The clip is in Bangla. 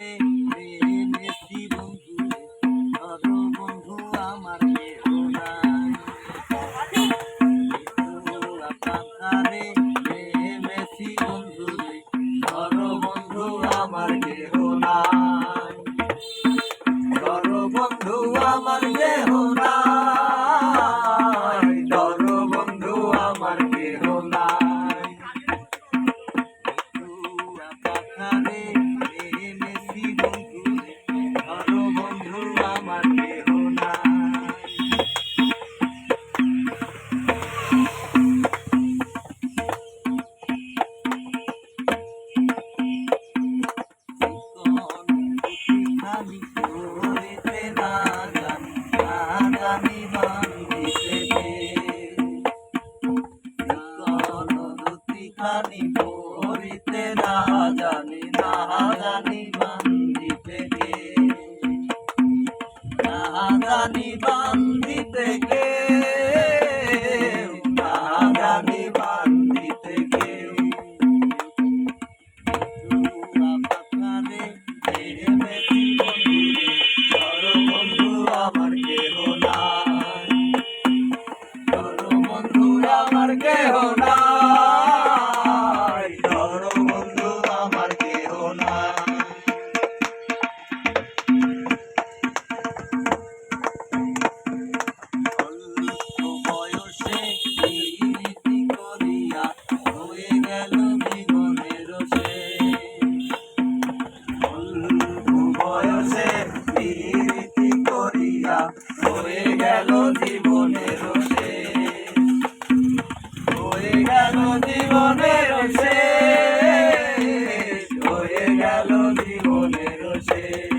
মেসি বন্ধু ধরো বন্ধু আমার কেহ নাই পাথারে মেসি বন্ধু ধরো বন্ধু আমার কেহ নাই ধরো বন্ধু আমার কেহ নাই ধরো বন্ধু আমার কেহ নাই পাথারে খানি পড়িতে না জানি বান্ধিতে কে না জানি বান্ধিতে কে না জানি বান্ধিতে কে পাথারে মেসি বন্ধু ধরো বন্ধু আমার কেহ নাই ধরো বন্ধু আমার কেহ নাই ধরো বন্ধু আমার কেহ নাই অল্প বয়সে প্রীতি করিয়া হয়ে গেল জীবনের শেষ অল্প বয়সে প্রীতি করিয়া হয়ে গেল জীবনের শেষ হয়ে গেল জীবনের শেষ হয়ে গেল জীবনের শেষ